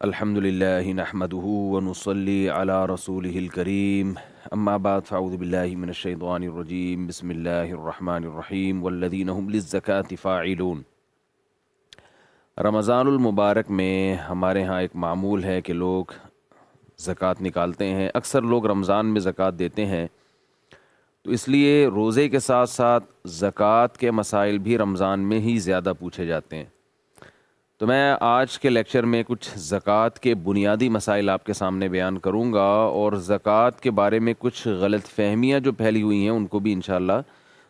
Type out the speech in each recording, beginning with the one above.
الحمدللہ نحمدہ ونصلی علی رسولہ الکریم اما بعد فاعوذ باللہ من الشیطان الرجیم بسم اللہ الرحمن الرحیم والذین هم للزکاة فاعلون۔ رمضان المبارک میں ہمارے ہاں ایک معمول ہے کہ لوگ زکوٰۃ نکالتے ہیں۔ اکثر لوگ رمضان میں زکوٰۃ دیتے ہیں، تو اس لیے روزے کے ساتھ ساتھ زکوٰۃ کے مسائل بھی رمضان میں ہی زیادہ پوچھے جاتے ہیں۔ تو میں آج کے لیکچر میں کچھ زکوٰۃ کے بنیادی مسائل آپ کے سامنے بیان کروں گا، اور زکوٰۃ کے بارے میں کچھ غلط فہمیاں جو پھیلی ہوئی ہیں ان کو بھی انشاءاللہ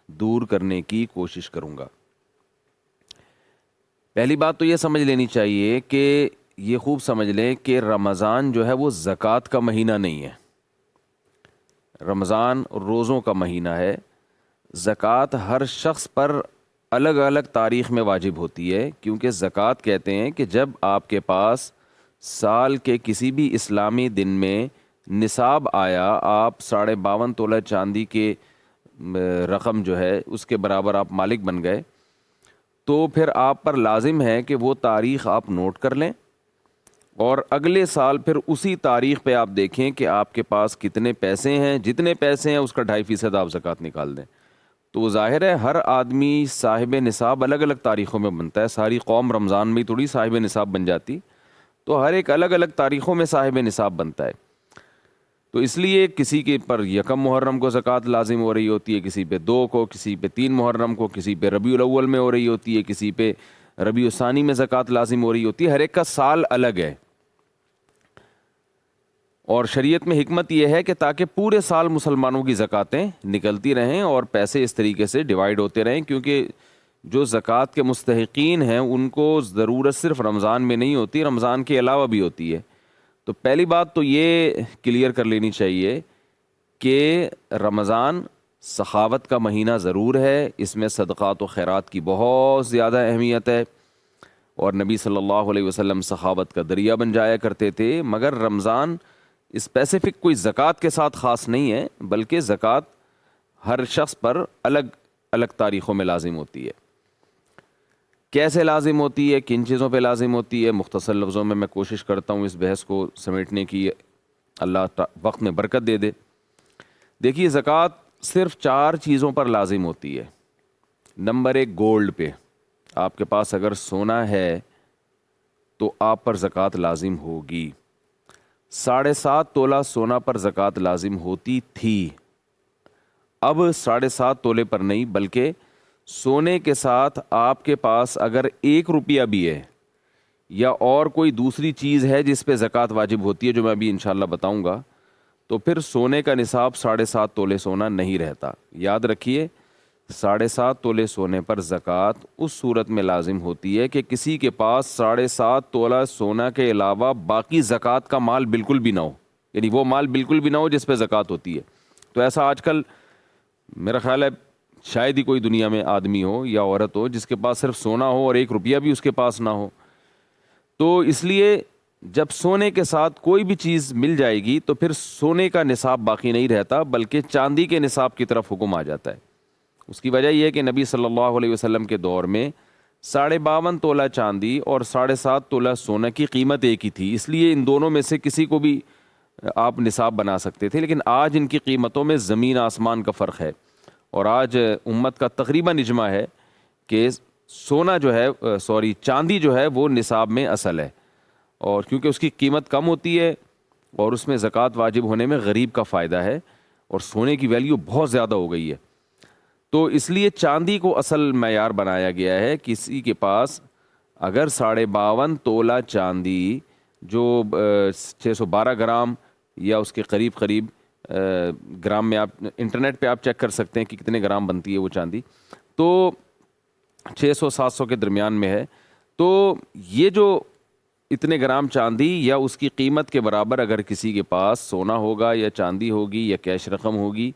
دور کرنے کی کوشش کروں گا۔ پہلی بات تو یہ سمجھ لینی چاہیے کہ یہ خوب سمجھ لیں کہ رمضان جو ہے وہ زکوٰۃ کا مہینہ نہیں ہے۔ رمضان روزوں کا مہینہ ہے۔ زکوٰۃ ہر شخص پر الگ الگ تاریخ میں واجب ہوتی ہے، کیونکہ زکوٰۃ کہتے ہیں کہ جب آپ کے پاس سال کے کسی بھی اسلامی دن میں نصاب آیا، آپ 52.5 تولہ چاندی کے رقم جو ہے اس کے برابر آپ مالک بن گئے، تو پھر آپ پر لازم ہے کہ وہ تاریخ آپ نوٹ کر لیں، اور اگلے سال پھر اسی تاریخ پہ آپ دیکھیں کہ آپ کے پاس کتنے پیسے ہیں، جتنے پیسے ہیں اس کا 2.5% آپ زکوٰۃ نکال دیں۔ تو ظاہر ہے ہر آدمی صاحب نصاب الگ الگ تاریخوں میں بنتا ہے، ساری قوم رمضان میں تھوڑی صاحب نصاب بن جاتی، تو ہر ایک الگ الگ تاریخوں میں صاحب نصاب بنتا ہے۔ تو اس لیے کسی کے پر 1 محرم کو زکوٰۃ لازم ہو رہی ہوتی ہے، کسی پہ 2 کو، کسی پہ 3 محرم کو، کسی پہ ربیع الاول میں ہو رہی ہوتی ہے، کسی پہ ربیع الثانی میں زکوٰۃ لازم ہو رہی ہوتی ہے۔ ہر ایک کا سال الگ ہے، اور شریعت میں حکمت یہ ہے کہ تاکہ پورے سال مسلمانوں کی زکوٰۃیں نکلتی رہیں اور پیسے اس طریقے سے ڈیوائیڈ ہوتے رہیں، کیونکہ جو زکوٰۃ کے مستحقین ہیں ان کو ضرورت صرف رمضان میں نہیں ہوتی، رمضان کے علاوہ بھی ہوتی ہے۔ تو پہلی بات تو یہ کلیئر کر لینی چاہیے کہ رمضان سخاوت کا مہینہ ضرور ہے، اس میں صدقات و خیرات کی بہت زیادہ اہمیت ہے، اور نبی صلی اللہ علیہ وسلم سخاوت کا دریا بن جایا کرتے تھے۔ مگر رمضان اسپیسیفک کوئی زکوٰۃ کے ساتھ خاص نہیں ہے، بلکہ زکوٰۃ ہر شخص پر الگ الگ تاریخوں میں لازم ہوتی ہے۔ کیسے لازم ہوتی ہے، کن چیزوں پہ لازم ہوتی ہے، مختصر لفظوں میں کوشش کرتا ہوں اس بحث کو سمیٹنے کی، اللہ وقت میں برکت دے دے۔ دیکھیے، زکوٰۃ صرف 4 چیزوں پر لازم ہوتی ہے۔ نمبر 1، گولڈ پہ۔ آپ کے پاس اگر سونا ہے تو آپ پر زکوٰۃ لازم ہوگی۔ 7.5 تولہ سونا پر زکوٰۃ لازم ہوتی تھی، اب 7.5 تولے پر نہیں، بلکہ سونے کے ساتھ آپ کے پاس اگر 1 روپیہ بھی ہے یا اور کوئی دوسری چیز ہے جس پہ زکوٰۃ واجب ہوتی ہے، جو میں ابھی انشاءاللہ بتاؤں گا، تو پھر سونے کا نصاب 7.5 تولے سونا نہیں رہتا۔ یاد رکھیے، 7.5 تولے سونے پر زکوٰۃ اس صورت میں لازم ہوتی ہے کہ کسی کے پاس 7.5 تولہ سونا کے علاوہ باقی زکوٰۃ کا مال بالکل بھی نہ ہو، یعنی وہ مال بالکل بھی نہ ہو جس پہ زکوٰۃ ہوتی ہے۔ تو ایسا آج کل میرا خیال ہے شاید ہی کوئی دنیا میں آدمی ہو یا عورت ہو جس کے پاس صرف سونا ہو اور 1 روپیہ بھی اس کے پاس نہ ہو۔ تو اس لیے جب سونے کے ساتھ کوئی بھی چیز مل جائے گی تو پھر سونے کا نصاب باقی نہیں رہتا، بلکہ چاندی کے نصاب کی طرف حکم آ جاتا ہے۔ اس کی وجہ یہ ہے کہ نبی صلی اللہ علیہ وسلم کے دور میں 52.5 تولہ چاندی اور 7.5 تولہ سونا کی قیمت ایک ہی تھی، اس لیے ان دونوں میں سے کسی کو بھی آپ نصاب بنا سکتے تھے۔ لیکن آج ان کی قیمتوں میں زمین آسمان کا فرق ہے، اور آج امت کا تقریباً اجماع ہے کہ سونا جو ہے چاندی جو ہے وہ نصاب میں اصل ہے، اور کیونکہ اس کی قیمت کم ہوتی ہے اور اس میں زکوٰۃ واجب ہونے میں غریب کا فائدہ ہے، اور سونے کی ویلیو بہت زیادہ ہو گئی ہے۔ تو اس لیے چاندی کو اصل معیار بنایا گیا ہے۔ کسی کے پاس اگر 52.5 تولہ چاندی جو 612 گرام یا اس کے قریب قریب گرام میں، آپ انٹرنیٹ پہ آپ چیک کر سکتے ہیں کہ کتنے گرام بنتی ہے وہ چاندی، تو 600-700 کے درمیان میں ہے، تو یہ جو اتنے گرام چاندی یا اس کی قیمت کے برابر اگر کسی کے پاس سونا ہوگا یا چاندی ہوگی یا کیش رقم ہوگی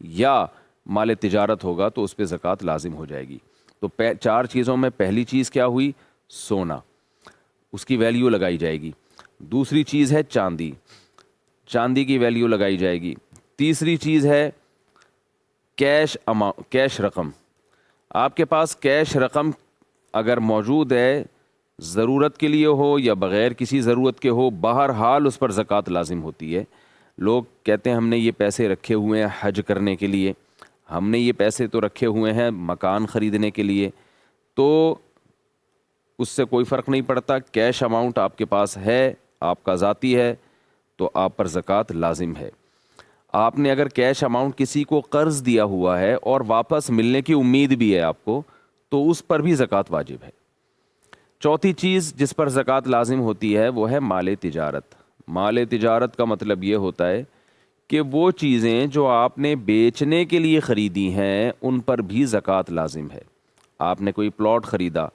یا مال تجارت ہوگا تو اس پہ زکوٰۃ لازم ہو جائے گی۔ تو 4 چیزوں میں پہلی چیز کیا ہوئی؟ سونا، اس کی ویلیو لگائی جائے گی۔ دوسری چیز ہے چاندی، چاندی کی ویلیو لگائی جائے گی۔ تیسری چیز ہے کیش رقم۔ آپ کے پاس کیش رقم اگر موجود ہے ضرورت کے لیے ہو یا بغیر کسی ضرورت کے ہو، بہرحال اس پر زکوٰۃ لازم ہوتی ہے۔ لوگ کہتے ہیں ہم نے یہ پیسے رکھے ہوئے ہیں حج کرنے کے لیے، ہم نے یہ پیسے تو رکھے ہوئے ہیں مکان خریدنے کے لیے، تو اس سے کوئی فرق نہیں پڑتا، کیش اماؤنٹ آپ کے پاس ہے، آپ کا ذاتی ہے، تو آپ پر زکوٰۃ لازم ہے۔ آپ نے اگر کیش اماؤنٹ کسی کو قرض دیا ہوا ہے اور واپس ملنے کی امید بھی ہے آپ کو، تو اس پر بھی زکوٰۃ واجب ہے۔ چوتھی چیز جس پر زکوٰۃ لازم ہوتی ہے وہ ہے مال تجارت۔ مال تجارت کا مطلب یہ ہوتا ہے کہ وہ چیزیں جو آپ نے بیچنے کے لیے خریدی ہیں ان پر بھی زکوٰۃ لازم ہے۔ آپ نے کوئی پلاٹ خریدا،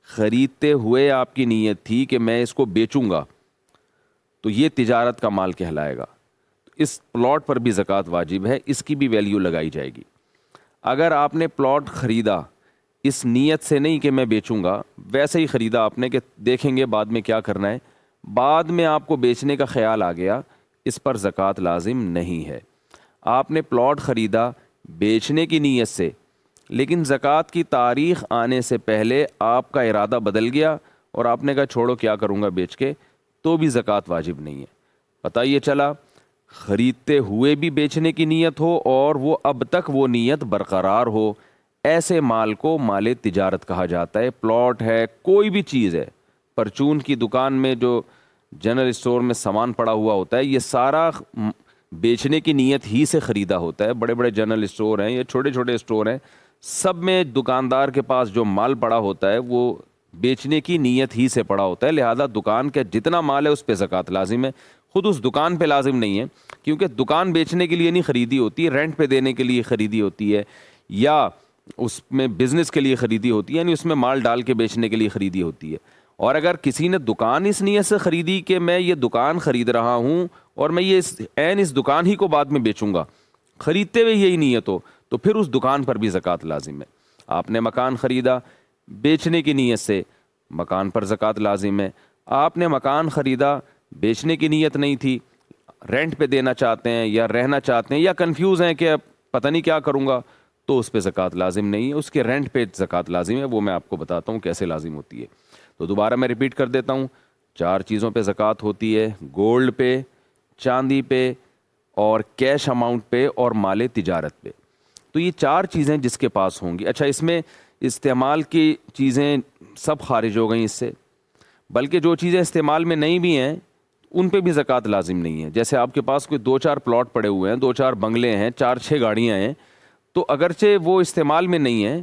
خریدتے ہوئے آپ کی نیت تھی کہ میں اس کو بیچوں گا، تو یہ تجارت کا مال کہلائے گا، اس پلاٹ پر بھی زکوٰۃ واجب ہے، اس کی بھی ویلیو لگائی جائے گی۔ اگر آپ نے پلاٹ خریدا اس نیت سے نہیں کہ میں بیچوں گا، ویسے ہی خریدا آپ نے کہ دیکھیں گے بعد میں کیا کرنا ہے، بعد میں آپ کو بیچنے کا خیال آ گیا، اس پر زکوٰۃ لازم نہیں ہے۔ آپ نے پلاٹ خریدا بیچنے کی نیت سے، لیکن زکوٰۃ کی تاریخ آنے سے پہلے آپ کا ارادہ بدل گیا اور آپ نے کہا چھوڑو کیا کروں گا بیچ کے، تو بھی زکوٰۃ واجب نہیں ہے۔ پتہ یہ چلا خریدتے ہوئے بھی بیچنے کی نیت ہو اور وہ اب تک وہ نیت برقرار ہو، ایسے مال کو مال تجارت کہا جاتا ہے۔ پلاٹ ہے، کوئی بھی چیز ہے، پرچون کی دکان میں جو جنرل اسٹور میں سامان پڑا ہوا ہوتا ہے، یہ سارا بیچنے کی نیت ہی سے خریدا ہوتا ہے۔ بڑے بڑے جنرل اسٹور ہیں یا چھوٹے چھوٹے اسٹور ہیں، سب میں دکاندار کے پاس جو مال پڑا ہوتا ہے وہ بیچنے کی نیت ہی سے پڑا ہوتا ہے، لہذا دکان کا جتنا مال ہے اس پہ زکوٰۃ لازم ہے۔ خود اس دکان پہ لازم نہیں ہے، کیونکہ دکان بیچنے کے لیے نہیں خریدی ہوتی، رینٹ پہ دینے کے لیے خریدی ہوتی ہے یا اس میں بزنس کے لیے خریدی ہوتی ہے، یعنی اس میں مال ڈال کے بیچنے کے لیے خریدی ہوتی ہے۔ اور اگر کسی نے دکان اس نیت سے خریدی کہ میں یہ دکان خرید رہا ہوں اور میں یہ اس دکان ہی کو بعد میں بیچوں گا، خریدتے ہوئے یہی نیت ہو، تو پھر اس دکان پر بھی زکوٰۃ لازم ہے۔ آپ نے مکان خریدا بیچنے کی نیت سے، مکان پر زکوٰۃ لازم ہے۔ آپ نے مکان خریدا بیچنے کی نیت نہیں تھی، رینٹ پہ دینا چاہتے ہیں یا رہنا چاہتے ہیں یا کنفیوز ہیں کہ پتہ نہیں کیا کروں گا، تو اس پہ زکوٰۃ لازم نہیں ہے، اس کے رینٹ پہ زکوٰۃ لازم ہے۔ وہ میں آپ کو بتاتا ہوں کیسے لازم ہوتی ہے۔ تو دوبارہ میں ریپیٹ کر دیتا ہوں، 4 چیزوں پہ زکوٰۃ ہوتی ہے: گولڈ پہ، چاندی پہ، اور کیش اماؤنٹ پہ، اور مال تجارت پہ۔ تو یہ 4 چیزیں جس کے پاس ہوں گی۔ اچھا، اس میں استعمال کی چیزیں سب خارج ہو گئیں اس سے، بلکہ جو چیزیں استعمال میں نہیں بھی ہیں ان پہ بھی زکوٰۃ لازم نہیں ہے۔ جیسے آپ کے پاس کوئی 2-4 پلاٹ پڑے ہوئے ہیں، 2-4 بنگلے ہیں، 4-6 گاڑیاں ہیں، تو اگرچہ وہ استعمال میں نہیں ہیں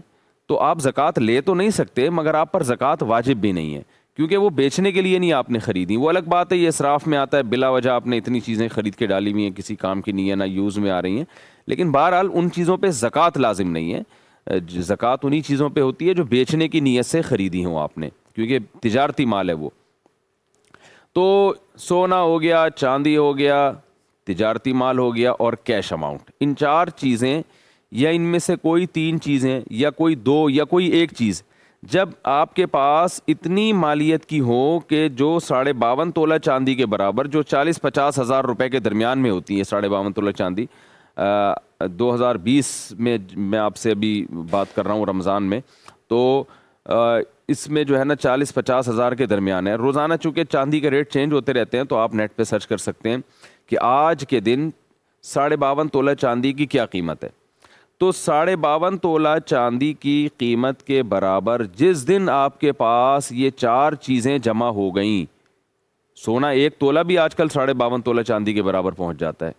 تو آپ زکوٰۃ لے تو نہیں سکتے، مگر آپ پر زکوٰۃ واجب بھی نہیں ہے، کیونکہ وہ بیچنے کے لیے نہیں آپ نے خریدی۔ وہ الگ بات ہے، یہ اسراف میں آتا ہے، بلا وجہ آپ نے اتنی چیزیں خرید کے ڈالی ہوئی ہیں، کسی کام کی نہیں ہے، نہ یوز میں آ رہی ہیں، لیکن بہرحال ان چیزوں پہ زکوٰۃ لازم نہیں ہے۔ زکوٰۃ انہی چیزوں پہ ہوتی ہے جو بیچنے کی نیت سے خریدی ہوں آپ نے، کیونکہ تجارتی مال ہے وہ۔ تو سونا ہو گیا، چاندی ہو گیا، تجارتی مال ہو گیا، اور کیش اماؤنٹ، ان 4 چیزیں یا ان میں سے کوئی 3 چیزیں یا کوئی 2 یا کوئی 1 چیز جب آپ کے پاس اتنی مالیت کی ہو کہ جو 52.5 تولہ چاندی کے برابر، جو 40-50 ہزار روپے کے درمیان میں ہوتی ہے 52.5 تولہ چاندی، 2020 میں میں آپ سے ابھی بات کر رہا ہوں رمضان میں، تو اس میں جو ہے نا 40-50 ہزار کے درمیان ہے۔ روزانہ چونکہ چاندی کے ریٹ چینج ہوتے رہتے ہیں، تو آپ نیٹ پہ سرچ کر سکتے ہیں کہ آج کے دن 52.5 تولہ چاندی کی کیا قیمت ہے۔ تو 52.5 تولہ چاندی کی قیمت کے برابر جس دن آپ کے پاس یہ 4 چیزیں جمع ہو گئیں، سونا 1 تولہ بھی آج کل 52.5 تولہ چاندی کے برابر پہنچ جاتا ہے،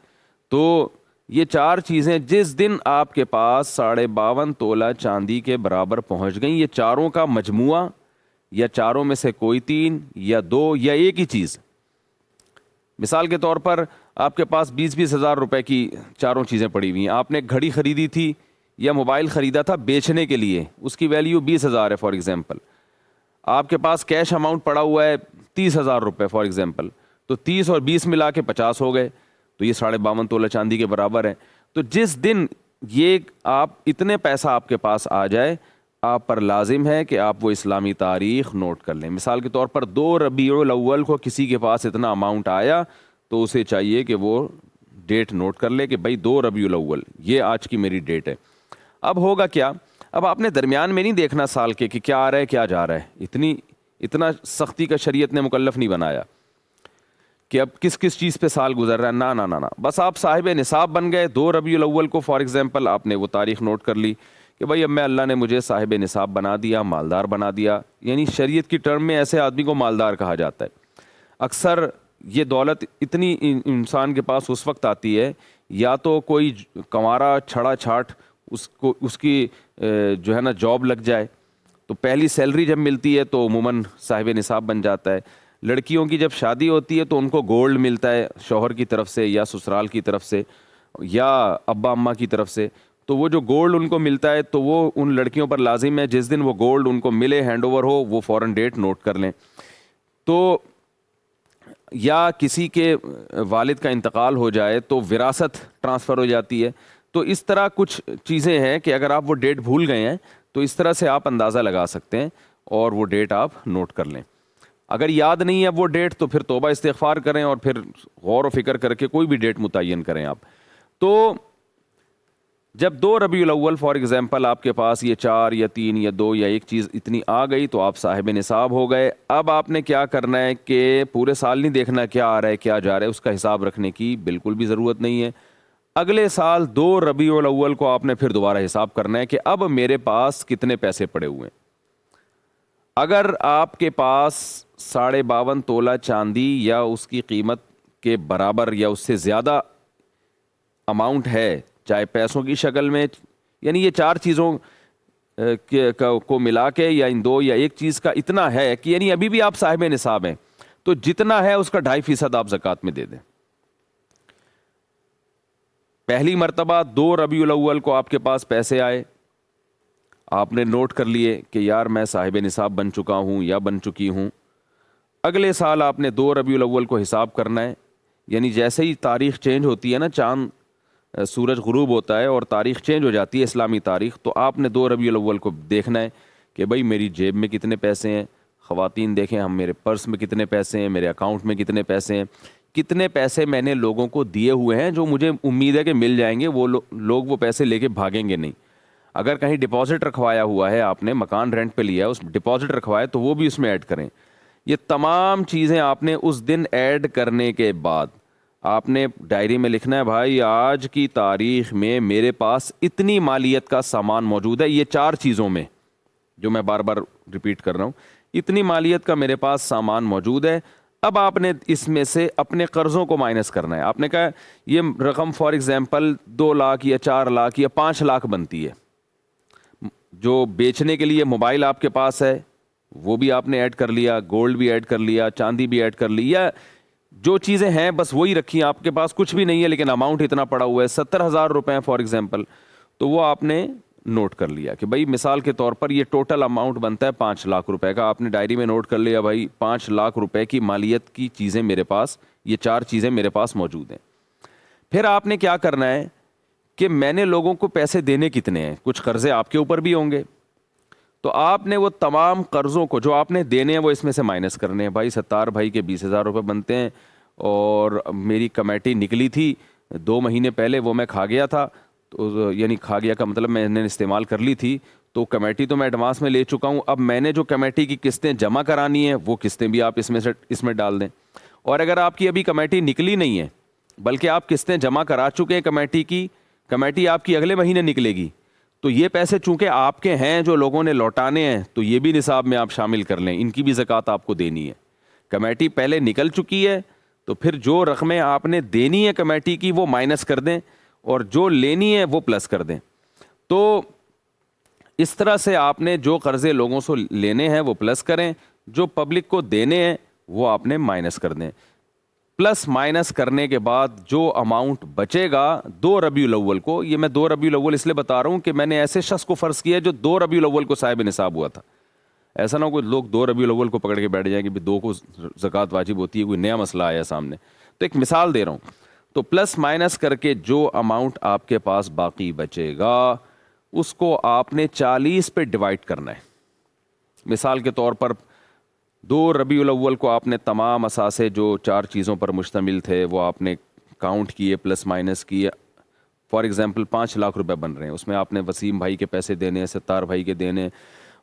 تو یہ 4 چیزیں جس دن آپ کے پاس 52.5 تولہ چاندی کے برابر پہنچ گئیں، یہ چاروں کا مجموعہ یا چاروں میں سے کوئی 3 یا 2 یا ایک ہی چیز، مثال کے طور پر آپ کے پاس 20-20 ہزار روپے کی چاروں چیزیں پڑی ہوئی ہیں، آپ نے گھڑی خریدی تھی یا موبائل خریدا تھا بیچنے کے لیے، اس کی ویلیو 20,000 ہے فار ایگزامپل، آپ کے پاس کیش اماؤنٹ پڑا ہوا ہے 30,000 روپے فار ایگزامپل، تو 30 اور 20 ملا کے 50 ہو گئے، تو یہ 52.5 تولہ چاندی کے برابر ہے۔ تو جس دن یہ آپ اتنے پیسہ آپ کے پاس آ جائے، آپ پر لازم ہے کہ آپ وہ اسلامی تاریخ نوٹ کر لیں۔ مثال کے طور پر 2 ربیع الاول کو کسی کے پاس اتنا اماؤنٹ آیا، تو اسے چاہیے کہ وہ ڈیٹ نوٹ کر لے کہ بھائی 2 ربیع الاول یہ آج کی میری ڈیٹ ہے۔ اب ہوگا کیا، اب آپ نے درمیان میں نہیں دیکھنا سال کے کہ کیا آ رہا ہے کیا جا رہا ہے، اتنا سختی کا شریعت نے مکلف نہیں بنایا کہ اب کس کس چیز پہ سال گزر رہا ہے، نہ نہ نہ، بس آپ صاحب نصاب بن گئے 2 ربیع الاول کو، فار ایگزامپل آپ نے وہ تاریخ نوٹ کر لی کہ بھائی اب میں اللہ نے مجھے صاحب نصاب بنا دیا، مالدار بنا دیا. یعنی شریعت کی ٹرم میں ایسے آدمی کو مالدار کہا جاتا ہے. اکثر یہ دولت اتنی انسان کے پاس اس وقت آتی ہے یا تو کوئی کنوارا چھڑا چھاٹ اس کی جو ہے نا جاب لگ جائے، تو پہلی سیلری جب ملتی ہے تو عموماً صاحب نصاب بن جاتا ہے. لڑکیوں کی جب شادی ہوتی ہے تو ان کو گولڈ ملتا ہے شوہر کی طرف سے یا سسرال کی طرف سے یا ابا اماں کی طرف سے، تو وہ جو گولڈ ان کو ملتا ہے تو وہ ان لڑکیوں پر لازم ہے جس دن وہ گولڈ ان کو ملے، ہینڈ اوور ہو، وہ فوراً ڈیٹ نوٹ کر لیں. تو یا کسی کے والد کا انتقال ہو جائے تو وراثت ٹرانسفر ہو جاتی ہے. تو اس طرح کچھ چیزیں ہیں کہ اگر آپ وہ ڈیٹ بھول گئے ہیں تو اس طرح سے آپ اندازہ لگا سکتے ہیں اور وہ ڈیٹ آپ نوٹ کر لیں. اگر یاد نہیں ہے وہ ڈیٹ تو پھر توبہ استغفار کریں اور پھر غور و فکر کر کے کوئی بھی ڈیٹ متعین کریں آپ. تو جب 2 ربیع الاول فار ایگزامپل آپ کے پاس یہ 4 یا 3 یا 2 یا ایک چیز اتنی آ گئی تو آپ صاحب نصاب ہو گئے. اب آپ نے کیا کرنا ہے کہ پورے سال نہیں دیکھنا کیا آ رہا ہے کیا جا رہا ہے، اس کا حساب رکھنے کی بالکل بھی ضرورت نہیں ہے. اگلے سال 2 ربیع الاول کو آپ نے پھر دوبارہ حساب کرنا ہے کہ اب میرے پاس کتنے پیسے پڑے ہوئے ہیں. اگر آپ کے پاس 52.5 تولہ چاندی یا اس کی قیمت کے برابر یا اس سے زیادہ اماؤنٹ ہے، چاہے پیسوں کی شکل میں، یعنی یہ 4 چیزوں کو ملا کے یا ان 2 یا ایک چیز کا اتنا ہے کہ یعنی ابھی بھی آپ صاحب نصاب ہیں، تو جتنا ہے اس کا 2.5% آپ زکوٰۃ میں دے دیں. پہلی مرتبہ 2 ربیع الاول کو آپ کے پاس پیسے آئے، آپ نے نوٹ کر لیے کہ یار میں صاحب نصاب بن چکا ہوں یا بن چکی ہوں. اگلے سال آپ نے 2 ربیع الاول کو حساب کرنا ہے. یعنی جیسے ہی تاریخ چینج ہوتی ہے نا، چاند سورج غروب ہوتا ہے اور تاریخ چینج ہو جاتی ہے اسلامی تاریخ، تو آپ نے 2 ربیع الاول کو دیکھنا ہے کہ بھائی میری جیب میں کتنے پیسے ہیں. خواتین دیکھیں ہم، میرے پرس میں کتنے پیسے ہیں، میرے اکاؤنٹ میں کتنے پیسے ہیں، کتنے پیسے میں نے لوگوں کو دیے ہوئے ہیں جو مجھے امید ہے کہ مل جائیں گے، وہ لوگ وہ پیسے لے کے بھاگیں گے نہیں. اگر کہیں ڈپازٹ رکھوایا ہوا ہے، آپ نے مکان رینٹ پہ لیا ہے، اس ڈپازٹ رکھوایا تو وہ بھی اس میں ایڈ کریں. یہ تمام چیزیں آپ نے اس دن ایڈ کرنے کے بعد آپ نے ڈائری میں لکھنا ہے بھائی آج کی تاریخ میں میرے پاس اتنی مالیت کا سامان موجود ہے. یہ 4 چیزوں میں جو میں بار بار ریپیٹ کر رہا ہوں، اتنی مالیت کا میرے پاس سامان موجود ہے. اب آپ نے اس میں سے اپنے قرضوں کو مائنس کرنا ہے. آپ نے کہا یہ رقم فار ایگزامپل 2 لاکھ یا 4 لاکھ یا 5 لاکھ بنتی ہے. جو بیچنے کے لیے موبائل آپ کے پاس ہے وہ بھی آپ نے ایڈ کر لیا، گولڈ بھی ایڈ کر لیا، چاندی بھی ایڈ کر لی، یا جو چیزیں ہیں بس وہی رکھی. آپ کے پاس کچھ بھی نہیں ہے لیکن اماؤنٹ اتنا پڑا ہوا ہے 70,000 روپے فار ایگزامپل، تو وہ آپ نے نوٹ کر لیا کہ بھائی مثال کے طور پر یہ ٹوٹل اماؤنٹ بنتا ہے 5 لاکھ روپے کا. آپ نے ڈائری میں نوٹ کر لیا بھائی 5 لاکھ روپے کی مالیت کی چیزیں میرے پاس، یہ 4 چیزیں میرے پاس موجود ہیں. پھر آپ نے کیا کرنا ہے کہ میں نے لوگوں کو پیسے دینے کتنے ہیں، کچھ قرضے آپ کے اوپر بھی ہوں گے، تو آپ نے وہ تمام قرضوں کو جو آپ نے دینے ہیں وہ اس میں سے مائنس کرنے ہیں. بھائی 70 بھائی کے 20,000 روپے بنتے ہیں اور میری کمیٹی نکلی تھی 2 مہینے پہلے، وہ میں کھا گیا تھا، تو یعنی کھا گیا کا مطلب میں نے استعمال کر لی تھی، تو کمیٹی تو میں ایڈوانس میں لے چکا ہوں. اب میں نے جو کمیٹی کی قسطیں جمع کرانی ہیں وہ قسطیں بھی آپ اس میں ڈال دیں. اور اگر آپ کی ابھی کمیٹی نکلی نہیں ہے بلکہ آپ قسطیں جمع کرا چکے ہیں کمیٹی کی، کمیٹی آپ کی اگلے مہینے نکلے گی، تو یہ پیسے چونکہ آپ کے ہیں جو لوگوں نے لوٹانے ہیں تو یہ بھی نصاب میں آپ شامل کر لیں، ان کی بھی زکوٰۃ آپ کو دینی ہے. کمیٹی پہلے نکل چکی ہے تو پھر جو رقمیں آپ نے دینی ہے کمیٹی کی وہ مائنس کر دیں اور جو لینی ہے وہ پلس کر دیں. تو اس طرح سے آپ نے جو قرضے لوگوں سے لینے ہیں وہ پلس کریں، جو پبلک کو دینے ہیں وہ آپ نے مائنس کر دیں. پلس مائنس کرنے کے بعد جو اماؤنٹ بچے گا 2 ربیع الاول کو، یہ میں 2 ربیع الاول اس لیے بتا رہا ہوں کہ میں نے ایسے شخص کو فرض کیا جو 2 ربیع الاول کو صاحب نصاب ہوا تھا. ایسا نہ ہو کوئی لوگ 2 ربیع الاول کو پکڑ کے بیٹھ جائیں کہ 2 کو زکوٰۃ واجب ہوتی ہے، کوئی نیا مسئلہ آیا سامنے. تو ایک مثال دے رہا ہوں. تو پلس مائنس کر کے جو اماؤنٹ آپ کے پاس باقی بچے گا اس کو آپ نے 40 پہ ڈیوائڈ کرنا ہے. مثال کے طور پر 2 ربیع الاول کو آپ نے تمام اثاثے جو 4 چیزوں پر مشتمل تھے وہ آپ نے کاؤنٹ کیے، پلس مائنس کیے. فار ایگزامپل 5 لاکھ روپے بن رہے ہیں، اس میں آپ نے وسیم بھائی کے پیسے دینے ہیں، 70 بھائی کے دینے،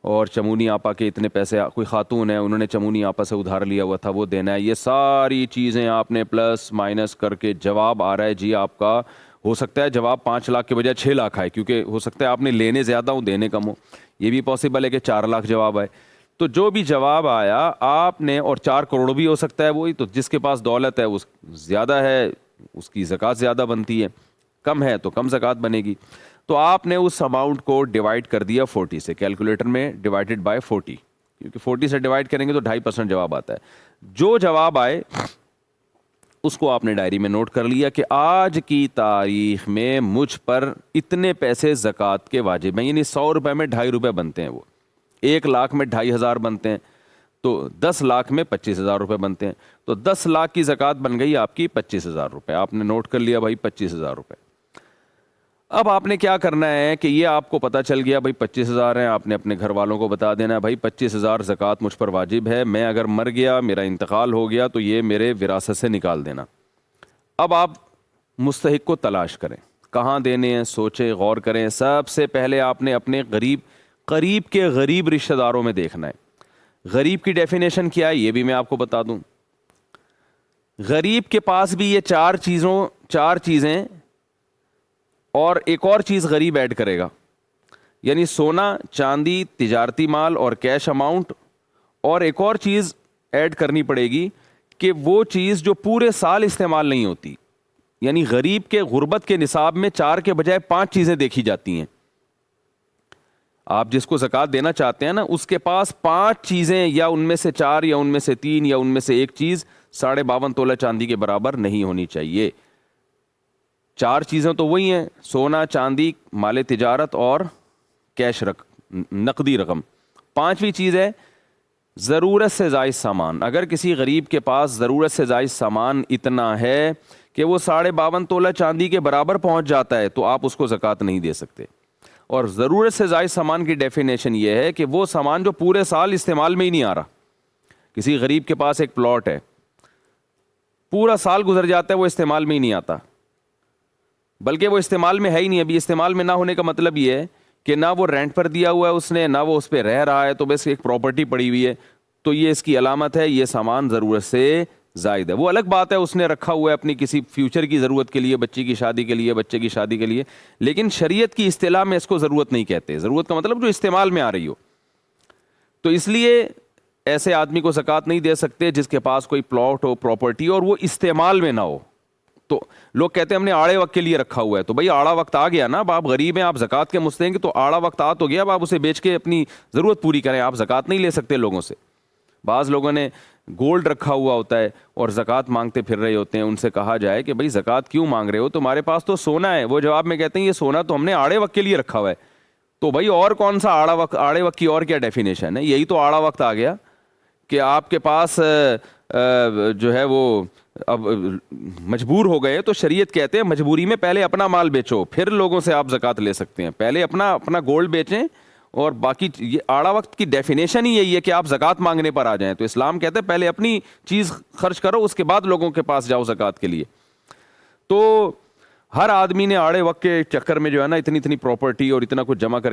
اور چمونی آپا کے اتنے پیسے، کوئی خاتون ہے انہوں نے چمونی آپا سے ادھار لیا ہوا تھا وہ دینا ہے، یہ ساری چیزیں آپ نے پلس مائنس کر کے جواب آ رہا ہے جی آپ کا، ہو سکتا ہے جواب 5 لاکھ کے بجائے 6 لاکھ آئے، کیونکہ ہو سکتا ہے آپ نے لینے زیادہ ہوں دینے کم ہو، یہ بھی پاسبل ہے کہ 4 لاکھ جواب آئے۔ تو جو بھی جواب آیا آپ نے، اور 4 کروڑ بھی ہو سکتا ہے وہی، تو جس کے پاس دولت ہے اس زیادہ ہے اس کی زکوٰۃ زیادہ بنتی ہے، کم ہے تو کم زکوٰۃ بنے گی۔ تو آپ نے اس اماؤنٹ کو ڈیوائڈ کر دیا 40 سے، کیلکولیٹر میں ڈیوائڈڈ بائی 40، کیونکہ 40 سے ڈیوائڈ کریں گے تو 2.5% جواب آتا ہے۔ جو جواب آئے اس کو آپ نے ڈائری میں نوٹ کر لیا کہ آج کی تاریخ میں مجھ پر اتنے پیسے زکوٰۃ کے واجب ہیں، یعنی 100 روپے میں 2.5 روپے بنتے ہیں، وہ 1 لاکھ میں 2.5 بنتے ہیں، تو 10 لاکھ میں 25,000 روپے بنتے ہیں، تو 10 لاکھ کی زکوٰۃ بن گئی آپ کی 25,000 روپے۔ آپ نے نوٹ کر لیا بھائی 25,000 روپے۔ اب آپ نے کیا کرنا ہے کہ یہ آپ کو پتا چل گیا بھائی 25,000 ہیں، آپ نے اپنے گھر والوں کو بتا دینا ہے بھائی 25,000 زکوٰۃ مجھ پر واجب ہے، میں اگر مر گیا، میرا انتقال ہو گیا تو یہ میرے وراثت سے نکال دینا۔ اب آپ مستحق کو تلاش کریں، کہاں دینے ہیں، سوچیں، غور کریں۔ سب سے پہلے آپ نے اپنے قریب کے غریب رشتہ داروں میں دیکھنا ہے۔ غریب کی ڈیفینیشن کیا ہے یہ بھی میں آپ کو بتا دوں۔ غریب کے پاس بھی یہ 4 چیزیں اور ایک اور چیز غریب ایڈ کرے گا، یعنی سونا، چاندی، تجارتی مال اور کیش اماؤنٹ، اور ایک اور چیز ایڈ کرنی پڑے گی کہ وہ چیز جو پورے سال استعمال نہیں ہوتی، یعنی غریب کے غربت کے نصاب میں 4 کے بجائے 5 چیزیں دیکھی جاتی ہیں۔ آپ جس کو زکوٰۃ دینا چاہتے ہیں نا اس کے پاس 5 چیزیں، یا ان میں سے 4 یا ان میں سے 3 یا ان میں سے ایک چیز 52.5 تولہ چاندی کے برابر نہیں ہونی چاہیے۔ 4 چیزیں تو وہی ہیں، سونا، چاندی، مال تجارت اور کیش نقدی رقم۔ 5ویں چیز ہے ضرورت سے زائد سامان۔ اگر کسی غریب کے پاس ضرورت سے زائد سامان اتنا ہے کہ وہ 52.5 تولہ چاندی کے برابر پہنچ جاتا ہے تو آپ اس کو زکوٰۃ نہیں دے سکتے۔ اور ضرورت سے زائد سامان کی ڈیفینیشن یہ ہے کہ وہ سامان جو پورے سال استعمال میں ہی نہیں آ رہا۔ کسی غریب کے پاس ایک پلاٹ ہے، پورا سال گزر جاتا ہے وہ استعمال میں ہی نہیں آتا، بلکہ وہ استعمال میں ہے ہی نہیں۔ ابھی استعمال میں نہ ہونے کا مطلب یہ ہے کہ نہ وہ رینٹ پر دیا ہوا ہے اس نے، نہ وہ اس پہ رہ رہا ہے، تو بس ایک پراپرٹی پڑی ہوئی ہے، تو یہ اس کی علامت ہے یہ سامان ضرورت سے زائد ہے۔ وہ الگ بات ہے اس نے رکھا ہوا ہے اپنی کسی فیوچر کی ضرورت کے لیے، بچی کی شادی کے لیے، بچے کی شادی کے لیے، لیکن شریعت کی اصطلاح میں اس کو ضرورت نہیں کہتے۔ ضرورت کا مطلب جو استعمال میں آ رہی ہو۔ تو اس لیے ایسے آدمی کو زکوٰۃ نہیں دے سکتے جس کے پاس کوئی پلاٹ ہو، پراپرٹی، اور وہ استعمال میں نہ ہو۔ تو لوگ کہتے ہیں ہم نے آڑے وقت کے لیے رکھا ہوا ہے، تو بھائی آڑا وقت آ گیا نا، اب آپ غریب ہیں، آپ زکوٰۃ کے مستحق ہیں، تو آڑا وقت آ تو گیا، اب آپ اسے بیچ کے اپنی ضرورت پوری کریں، آپ زکوٰۃ نہیں لے سکتے لوگوں سے۔ بعض لوگوں نے گولڈ رکھا ہوا ہوتا ہے اور زکوٰۃ مانگتے پھر رہے ہوتے ہیں، ان سے کہا جائے کہ بھائی زکوٰۃ کیوں مانگ رہے ہو، تمہارے پاس تو سونا ہے۔ وہ جواب میں کہتے ہیں یہ سونا تو ہم نے آڑے وقت کے لیے رکھا ہوا ہے۔ تو بھائی اور کون سا آڑے وقت کی اور کیا ڈیفینیشن ہے؟ یہی تو آڑا وقت آ گیا کہ آپ کے پاس جو ہے وہ اب مجبور ہو گئے، تو شریعت کہتے ہیں مجبوری میں پہلے اپنا مال بیچو پھر لوگوں سے آپ زکوٰۃ لے سکتے ہیں۔ پہلے اپنا گولڈ بیچیں، اور باقی یہ آڑا وقت کی ڈیفینیشن ہی یہی ہے کہ آپ زکوٰۃ مانگنے پر آ جائیں۔ تو اسلام کہتے ہیں پہلے اپنی چیز خرچ کرو، اس کے بعد لوگوں کے پاس جاؤ زکوٰۃ کے لیے۔ تو ہر آدمی نے آڑے وقت کے چکر میں جو ہے نا اتنی پراپرٹی اور اتنا کچھ جمع کر